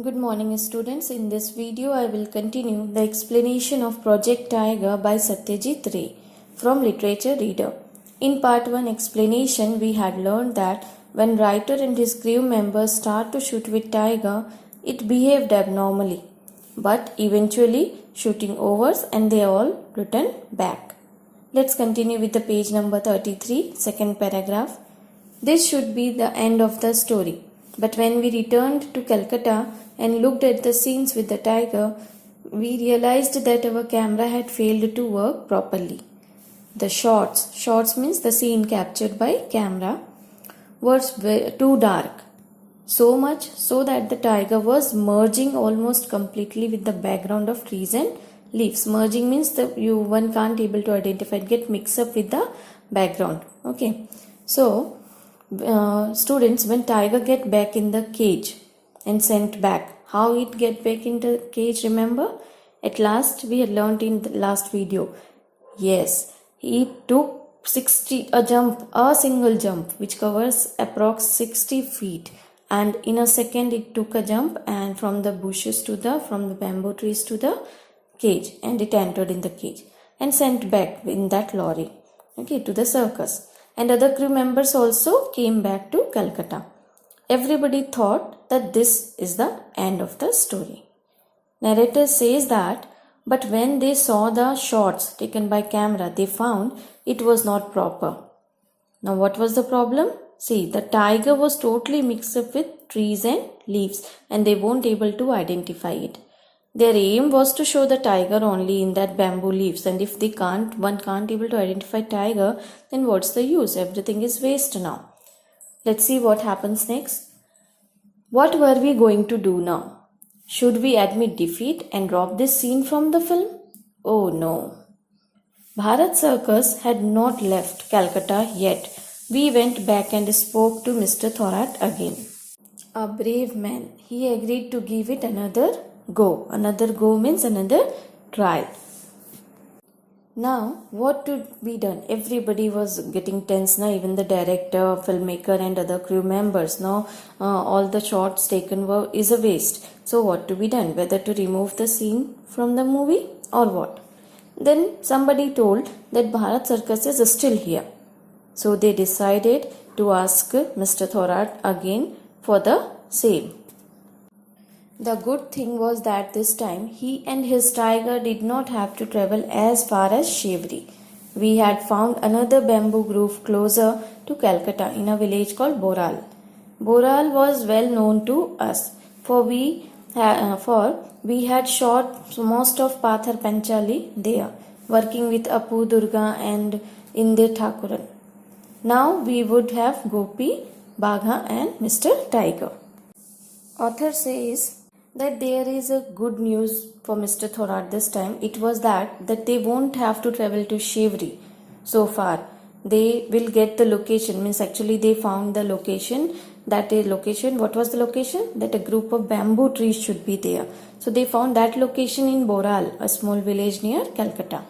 Good morning students. In this video I will continue the explanation of Project Tiger by Satyajit Ray from Literature Reader. In part 1 explanation we had learned that when writer and his crew members start to shoot with tiger, it behaved abnormally. But eventually shooting overs and they all return back. Let's continue with the page number 33, second paragraph. This should be the end of the story. But when we returned to Calcutta and looked at the scenes with the tiger, we realized that our camera had failed to work properly. The shots means the scene captured by camera, were too dark. So much so that the tiger was merging almost completely with the background of trees and leaves. Merging means that one can't able to identify, get mixed up with the background. Okay. So, students, when tiger get back in the cage and sent back, how it get back in the cage, remember? At last we had learnt in the last video. Yes, he took a single jump which covers approx 60 feet, and in a second it took a jump and from the bushes from the bamboo trees to the cage, and it entered in the cage and sent back in that lorry, okay, to the circus. And other crew members also came back to Calcutta. Everybody thought that this is the end of the story. Narrator says that, but when they saw the shots taken by camera, they found it was not proper. Now what was the problem? See, the tiger was totally mixed up with trees and leaves and they weren't able to identify it. Their aim was to show the tiger only in that bamboo leaves, and if one can't able to identify tiger, then what's the use? Everything is waste now. Let's see what happens next. What were we going to do now? Should we admit defeat and drop this scene from the film? Oh no. Bharat Circus had not left Calcutta yet. We went back and spoke to Mr. Thorat again. A brave man. He agreed to give it another go. Another go means another try. Now, what to be done? Everybody was getting tense now, even the director, filmmaker and other crew members. Now, all the shots taken is a waste. So, what to be done? Whether to remove the scene from the movie or what? Then, somebody told that Bharat Circus is still here. So, they decided to ask Mr. Thorat again for the same. The good thing was that this time he and his tiger did not have to travel as far as Shivri. We had found another bamboo grove closer to Calcutta in a village called Boral. Boral was well known to us, for we had shot most of Pathar Panchali there, working with Apu Durga and Inde Thakuran. Now we would have Gopi, Bagha and Mr. Tiger. Author says that there is a good news for Mr. Thorat this time. It was that they won't have to travel to Shivri so far. They will get the location, means actually they found the location, what was the location? That a group of bamboo trees should be there. So they found that location in Boral, a small village near Calcutta.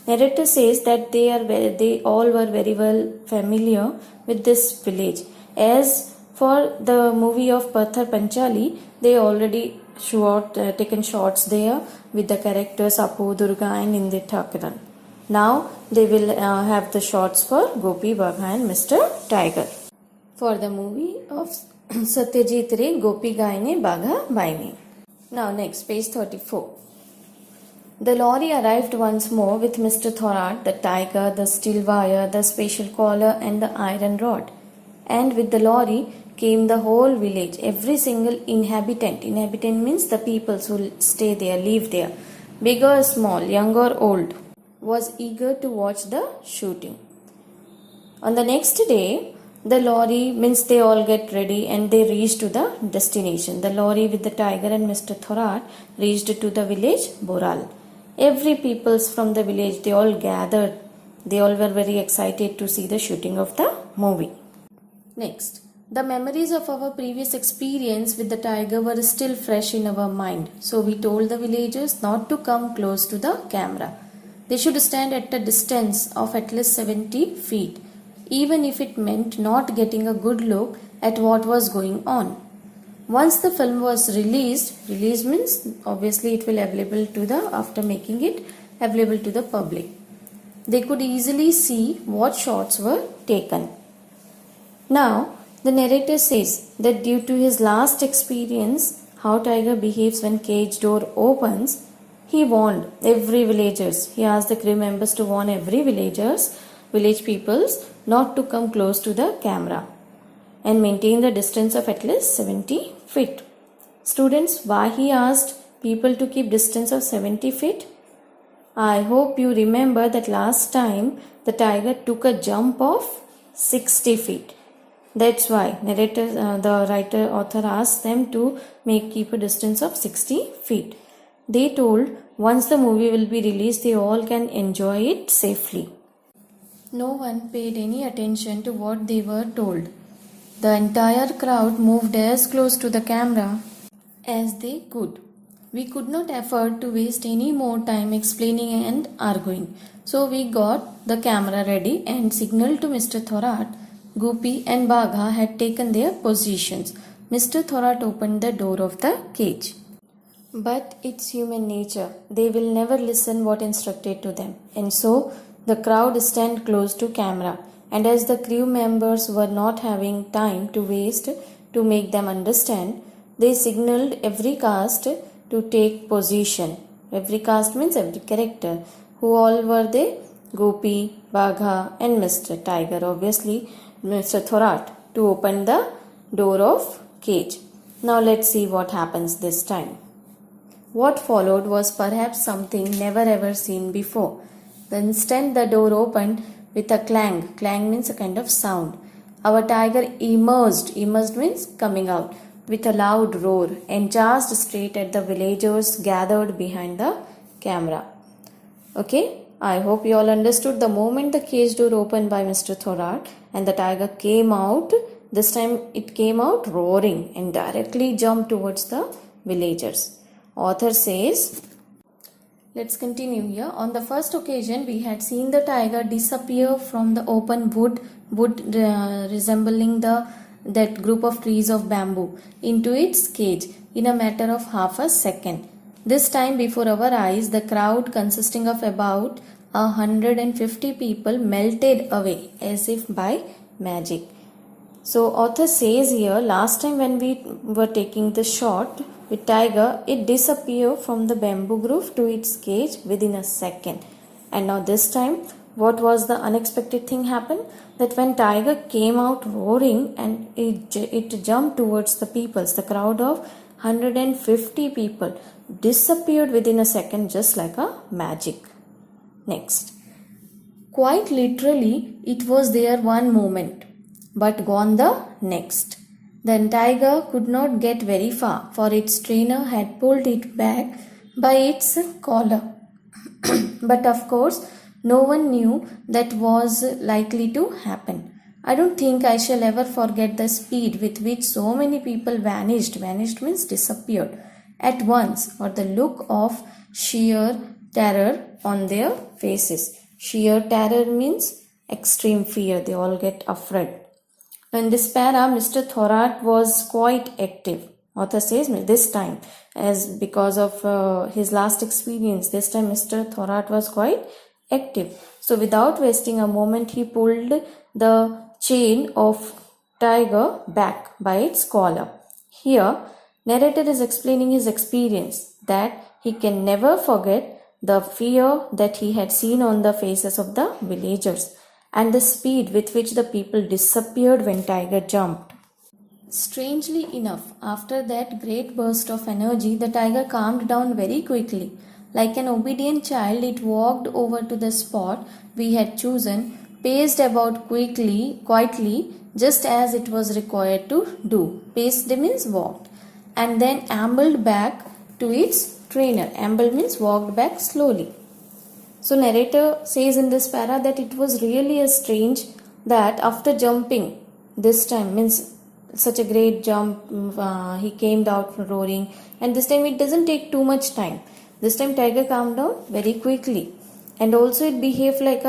Narrator says that they all were very well familiar with this village. As for the movie of Pathar Panchali, they already taken shots there with the characters Apu, Durga and Inde Thakuran. Now they will have the shots for Gopi, Bagha and Mr. Tiger. For the movie of Satyajit Ray, Gopi Gaine, Bagha Baine. Now next, page 34. The lorry arrived once more with Mr. Thorat, the tiger, the steel wire, the special collar and the iron rod. And with the lorry came the whole village, every single inhabitant. Inhabitant means the people who stay there, live there. Big or small, young or old, was eager to watch the shooting. On the next day, the lorry means they all get ready and they reached to the destination. The lorry with the tiger and Mr. Thorat reached to the village Boral. Every peoples from the village, they all gathered. They all were very excited to see the shooting of the movie. Next. The memories of our previous experience with the tiger were still fresh in our mind, so we told the villagers not to come close to the camera. They should stand at a distance of at least 70 feet, even if it meant not getting a good look at what was going on. Once the film was released means obviously it will available to the, after making it available to the public, they could easily see what shots were taken. Now the narrator says that due to his last experience how tiger behaves when cage door opens, he warned every villagers. He asked the crew members to warn every village peoples not to come close to the camera and maintain the distance of at least 70 feet. Students, why he asked people to keep distance of 70 feet? I hope you remember that last time the tiger took a jump of 60 feet. That's why the author asked them to keep a distance of 60 feet. They told once the movie will be released, they all can enjoy it safely. No one paid any attention to what they were told. The entire crowd moved as close to the camera as they could. We could not afford to waste any more time explaining and arguing. So we got the camera ready and signaled to Mr. Thorat. Gopi and Bagha had taken their positions. Mr. Thorat opened the door of the cage. But it's human nature. They will never listen what instructed to them. And so the crowd stand close to camera. And as the crew members were not having time to waste to make them understand, they signaled every cast to take position. Every cast means every character. Who all were they? Gopi, Bagha and Mr. Tiger, obviously Mr. Thorat, to open the door of cage. Now let's see what happens this time. What followed was perhaps something never ever seen before. The instant the door opened, with a clang. Clang means a kind of sound. Our tiger emerged means coming out, with a loud roar and charged straight at the villagers gathered behind the camera. Okay, I hope you all understood. The moment the cage door opened by Mr. Thorat and the tiger came out, this time it came out roaring and directly jumped towards the villagers. Author says, let's continue here. On the first occasion, we had seen the tiger disappear from the open wood resembling that group of trees of bamboo into its cage in a matter of half a second. This time before our eyes, the crowd consisting of about 150 people melted away as if by magic. So author says here, last time when we were taking the shot with tiger, it disappeared from the bamboo grove to its cage within a second. And now this time, what was the unexpected thing happened? That when tiger came out roaring and it jumped towards the peoples, the crowd of 150 people disappeared within a second just like a magic. Next. Quite literally, it was there one moment, but gone the next. Then tiger could not get very far, for its trainer had pulled it back by its collar. But of course, no one knew that was likely to happen. I don't think I shall ever forget the speed with which so many people vanished. Vanished means disappeared at once, or the look of sheer terror on their faces. Sheer terror means extreme fear. They all get afraid. In this para, Mr. Thorat was quite active. Author says this time, as because of his last experience, this time Mr. Thorat was quite active. So without wasting a moment, he pulled the chain of tiger back by its collar. Here, narrator is explaining his experience, that he can never forget the fear that he had seen on the faces of the villagers and the speed with which the people disappeared when tiger jumped. Strangely enough, after that great burst of energy, the tiger calmed down very quickly. Like an obedient child, it walked over to the spot we had chosen, paced about quietly, just as it was required to do. Paced means walked, and then ambled back to its trainer. Ambled means walked back slowly. So narrator says in this para that it was really a strange that after jumping this time, means such a great jump, he came out roaring, and this time it doesn't take too much time. This time tiger calmed down very quickly, and also it behaved like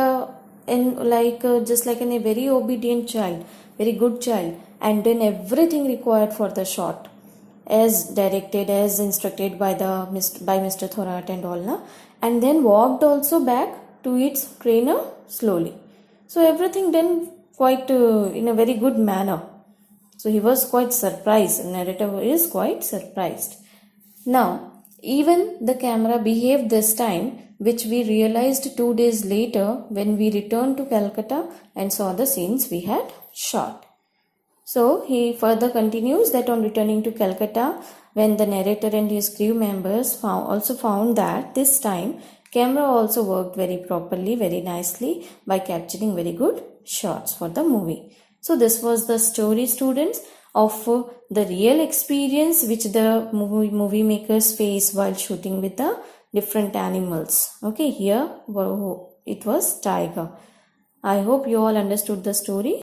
just like a very obedient child, very good child, and done everything required for the shot. as directed, as instructed by Mr. Thorat and all, na? And then walked also back to its trainer slowly. So everything done quite in a very good manner. So he was quite surprised. The narrator is quite surprised. Now, even the camera behaved this time, which we realized 2 days later when we returned to Calcutta and saw the scenes we had shot. So he further continues that on returning to Calcutta, when the narrator and his crew members also found that this time camera also worked very properly, very nicely by capturing very good shots for the movie. So this was the story, students, of the real experience which the movie makers face while shooting with the different animals. Okay, here it was tiger. I hope you all understood the story.